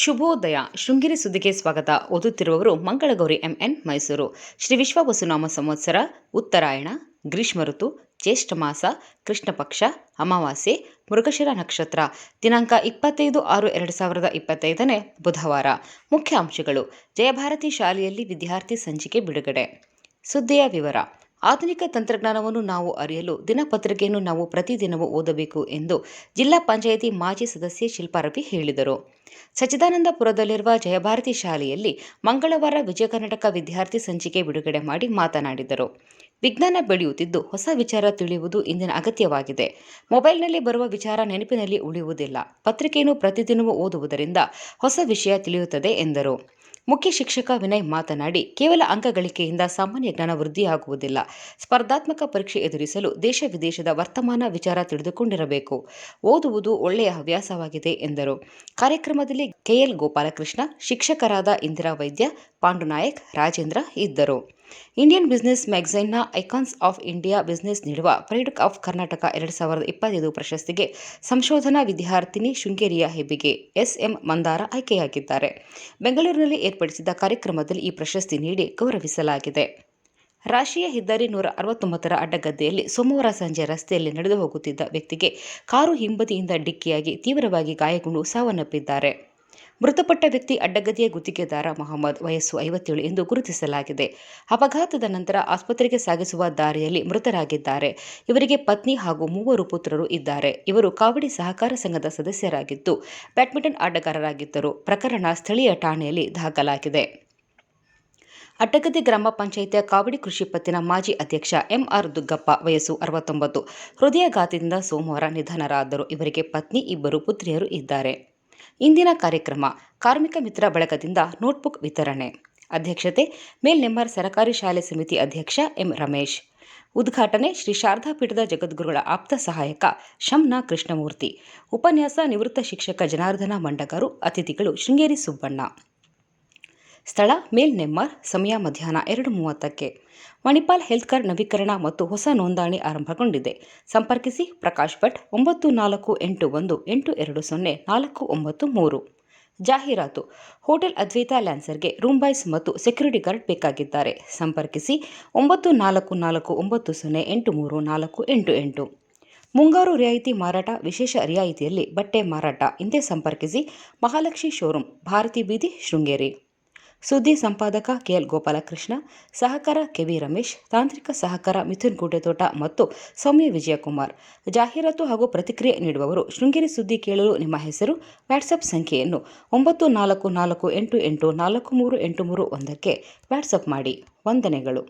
ಶುಭೋದಯ. ಶೃಂಗೇರಿ ಸುದ್ದಿಗೆ ಸ್ವಾಗತ. ಓದುತ್ತಿರುವವರು ಮಂಗಳಗೌರಿ ಎಂಎನ್, ಮೈಸೂರು. ಶ್ರೀ ವಿಶ್ವವಸುನಾಮ ಸಂವತ್ಸರ, ಉತ್ತರಾಯಣ, ಗ್ರೀಷ್ಮ ಋತು, ಜ್ಯೇಷ್ಠ ಮಾಸ, ಕೃಷ್ಣ ಪಕ್ಷ, ಅಮಾವಾಸ್ಯೆ, ಮೃಗಶಿರ ನಕ್ಷತ್ರ. ದಿನಾಂಕ 25/6/2025 ಬುಧವಾರ. ಮುಖ್ಯಾಂಶಗಳು. ಜಯಭಾರತಿ ಶಾಲೆಯಲ್ಲಿ ವಿದ್ಯಾರ್ಥಿ ಸಂಚಿಕೆ ಬಿಡುಗಡೆ. ಸುದ್ದಿಯ ವಿವರ. ಆಧುನಿಕ ತಂತ್ರಜ್ಞಾನವನ್ನು ನಾವು ಅರಿಯಲು ದಿನಪತ್ರಿಕೆಯನ್ನು ನಾವು ಪ್ರತಿದಿನವೂ ಓದಬೇಕು ಎಂದು ಜಿಲ್ಲಾ ಪಂಚಾಯಿತಿ ಮಾಜಿ ಸದಸ್ಯೆ ಶಿಲ್ಪಾ ರವಿ ಹೇಳಿದರು. ಸಚ್ಚಿದಾನಂದಪುರದಲ್ಲಿರುವ ಜಯಭಾರತಿ ಶಾಲೆಯಲ್ಲಿ ಮಂಗಳವಾರ ವಿಜಯ ಕರ್ನಾಟಕ ವಿದ್ಯಾರ್ಥಿ ಸಂಚಿಕೆ ಬಿಡುಗಡೆ ಮಾಡಿ ಮಾತನಾಡಿದರು. ವಿಜ್ಞಾನ ಬೆಳೆಯುತ್ತಿದ್ದು ಹೊಸ ವಿಚಾರ ತಿಳಿಯುವುದು ಇಂದಿನ ಅಗತ್ಯವಾಗಿದೆ. ಮೊಬೈಲ್ನಲ್ಲಿ ಬರುವ ವಿಚಾರ ನೆನಪಿನಲ್ಲಿ ಉಳಿಯುವುದಿಲ್ಲ. ಪತ್ರಿಕೆಯನ್ನು ಪ್ರತಿದಿನವೂ ಓದುವುದರಿಂದ ಹೊಸ ವಿಷಯ ತಿಳಿಯುತ್ತದೆ ಎಂದರು. ಮುಖ್ಯ ಶಿಕ್ಷಕ ವಿನಯ್ ಮಾತನಾಡಿ, ಕೇವಲ ಅಂಕ ಗಳಿಕೆಯಿಂದ ಸಾಮಾನ್ಯ ಜ್ಞಾನ ವೃದ್ಧಿಯಾಗುವುದಿಲ್ಲ. ಸ್ಪರ್ಧಾತ್ಮಕ ಪರೀಕ್ಷೆ ಎದುರಿಸಲು ದೇಶ ವಿದೇಶದ ವರ್ತಮಾನ ವಿಚಾರ ತಿಳಿದುಕೊಂಡಿರಬೇಕು. ಓದುವುದು ಒಳ್ಳೆಯ ಹವ್ಯಾಸವಾಗಿದೆ ಎಂದರು. ಕಾರ್ಯಕ್ರಮದಲ್ಲಿ ಕೆಎಲ್ ಗೋಪಾಲಕೃಷ್ಣ, ಶಿಕ್ಷಕರಾದ ಇಂದಿರಾ ವೈದ್ಯ, ಪಾಂಡುನಾಯಕ್, ರಾಜೇಂದ್ರ ಇದ್ದರು. ಇಂಡಿಯನ್ ಬಿಸಿನೆಸ್ ಮ್ಯಾಗಝೈನ್ನ ಐಕಾನ್ಸ್ ಆಫ್ ಇಂಡಿಯಾ ಬಿಸಿನೆಸ್ ನೀಡುವ ಪ್ರೈಡ್ ಆಫ್ ಕರ್ನಾಟಕ 2025 ಪ್ರಶಸ್ತಿಗೆ ಸಂಶೋಧನಾ ವಿದ್ಯಾರ್ಥಿನಿ ಶೃಂಗೇರಿಯ ಹೆಬ್ಬಿಗೆ ಎಸ್ಎಂ ಮಂದಾರ ಆಯ್ಕೆಯಾಗಿದ್ದಾರೆ. ಬೆಂಗಳೂರಿನಲ್ಲಿ ಏರ್ಪಡಿಸಿದ್ದ ಕಾರ್ಯಕ್ರಮದಲ್ಲಿ ಈ ಪ್ರಶಸ್ತಿ ನೀಡಿ ಗೌರವಿಸಲಾಗಿದೆ. ರಾಷ್ಟ್ರೀಯ ಹೆದ್ದಾರಿ 169ರ ಅಡ್ಡಗದ್ದೆಯಲ್ಲಿ ಸೋಮವಾರ ಸಂಜೆ ರಸ್ತೆಯಲ್ಲಿ ನಡೆದು ಹೋಗುತ್ತಿದ್ದ ವ್ಯಕ್ತಿಗೆ ಕಾರು ಹಿಂಬದಿಯಿಂದ ಡಿಕ್ಕಿಯಾಗಿ ತೀವ್ರವಾಗಿ ಗಾಯಗೊಂಡು ಸಾವನ್ನಪ್ಪಿದ್ದಾರೆ. ಮೃತಪಟ್ಟ ವ್ಯಕ್ತಿ ಅಡ್ಡಗದ್ದೆಯ ಗುತ್ತಿಗೆದಾರ ಮೊಹಮ್ಮದ್, ವಯಸ್ಸು 57 ಎಂದು ಗುರುತಿಸಲಾಗಿದೆ. ಅಪಘಾತದ ನಂತರ ಆಸ್ಪತ್ರೆಗೆ ಸಾಗಿಸುವ ದಾರಿಯಲ್ಲಿ ಮೃತರಾಗಿದ್ದಾರೆ. ಇವರಿಗೆ ಪತ್ನಿ ಹಾಗೂ 3 ಪುತ್ರರು ಇದ್ದಾರೆ. ಇವರು ಕಾವಡಿ ಸಹಕಾರ ಸಂಘದ ಸದಸ್ಯರಾಗಿದ್ದು ಬ್ಯಾಡ್ಮಿಂಟನ್ ಆಟಗಾರರಾಗಿದ್ದರು. ಪ್ರಕರಣ ಸ್ಥಳೀಯ ಠಾಣೆಯಲ್ಲಿ ದಾಖಲಾಗಿದೆ. ಅಡ್ಡಗದ್ದೆ ಗ್ರಾಮ ಪಂಚಾಯಿತಿಯ ಕಾವಡಿ ಕೃಷಿ ಪತ್ತಿನ ಮಾಜಿ ಅಧ್ಯಕ್ಷ ಎಂಆರ್ ದುಗ್ಗಪ್ಪ, ವಯಸ್ಸು 69, ಹೃದಯಾಘಾತದಿಂದ ಸೋಮವಾರ ನಿಧನರಾದರು. ಇವರಿಗೆ ಪತ್ನಿ, 2 ಪುತ್ರಿಯರು ಇದ್ದಾರೆ. ಇಂದಿನ ಕಾರ್ಯಕ್ರಮ. ಕಾರ್ಮಿಕ ಮಿತ್ರ ಬಳಗದಿಂದ ನೋಟ್ಬುಕ್ ವಿತರಣೆ. ಅಧ್ಯಕ್ಷತೆ ಮೇಲ್ನೆಮ್ಮರ್ ಸರಕಾರಿ ಶಾಲೆ ಸಮಿತಿ ಅಧ್ಯಕ್ಷ ಎಂ ರಮೇಶ್. ಉದ್ಘಾಟನೆ ಶ್ರೀ ಶಾರದಾ ಪೀಠದ ಜಗದ್ಗುರುಗಳ ಆಪ್ತ ಸಹಾಯಕ ಶಂನ ಕೃಷ್ಣಮೂರ್ತಿ. ಉಪನ್ಯಾಸ ನಿವೃತ್ತ ಶಿಕ್ಷಕ ಜನಾರ್ದನ ಮಂಡಗಾರು. ಅತಿಥಿಗಳು ಶೃಂಗೇರಿ ಸುಬ್ಬಣ್ಣ. ಸ್ಥಳ ಮೇಲ್ನೆಮ್ಮರ್. ಸಮಯ ಮಧ್ಯಾಹ್ನ 2:30ಕ್ಕೆ. ಮಣಿಪಾಲ್ ಹೆಲ್ತ್ ಕಾರ್ಡ್ ನವೀಕರಣ ಮತ್ತು ಹೊಸ ನೋಂದಣಿ ಆರಂಭಗೊಂಡಿದೆ. ಸಂಪರ್ಕಿಸಿ ಪ್ರಕಾಶ್ ಭಟ್ 94812820 493. ಜಾಹೀರಾತು. ಹೋಟೆಲ್ ಅದ್ವೈತ ಲ್ಯಾನ್ಸರ್ಗೆ ರೂಮ್ ಬಾಯ್ಸ್ ಮತ್ತು ಸೆಕ್ಯೂರಿಟಿ ಗಾರ್ಡ್ ಬೇಕಾಗಿದ್ದಾರೆ. ಸಂಪರ್ಕಿಸಿ 9440808388. ಮುಂಗಾರು ರಿಯಾಯಿತಿ ಮಾರಾಟ. ವಿಶೇಷ ರಿಯಾಯಿತಿಯಲ್ಲಿ ಬಟ್ಟೆ ಮಾರಾಟ. ಹಿಂದೆ ಸಂಪರ್ಕಿಸಿ ಮಹಾಲಕ್ಷ್ಮಿ ಶೋರೂಮ್, ಭಾರತಿ ಬೀದಿ, ಶೃಂಗೇರಿ. ಸುದ್ದಿ ಸಂಪಾದಕ ಕೆಎಲ್ ಗೋಪಾಲಕೃಷ್ಣ, ಸಹಕಾರ ಕೆವಿ ರಮೇಶ್, ತಾಂತ್ರಿಕ ಸಹಕಾರ ಮಿಥುನ್ ಗುಡ್ಡೆತೋಟ ಮತ್ತು ಸೌಮ್ಯ ವಿಜಯಕುಮಾರ್. ಜಾಹೀರಾತು ಹಾಗೂ ಪ್ರತಿಕ್ರಿಯೆ ನೀಡುವವರು ಶೃಂಗೇರಿ ಸುದ್ದಿ ಕೇಳಲು ನಿಮ್ಮ ಹೆಸರು, ವಾಟ್ಸಪ್ ಸಂಖ್ಯೆಯನ್ನು 9448843831ಕ್ಕೆ ವಾಟ್ಸಪ್ ಮಾಡಿ. ವಂದನೆಗಳು.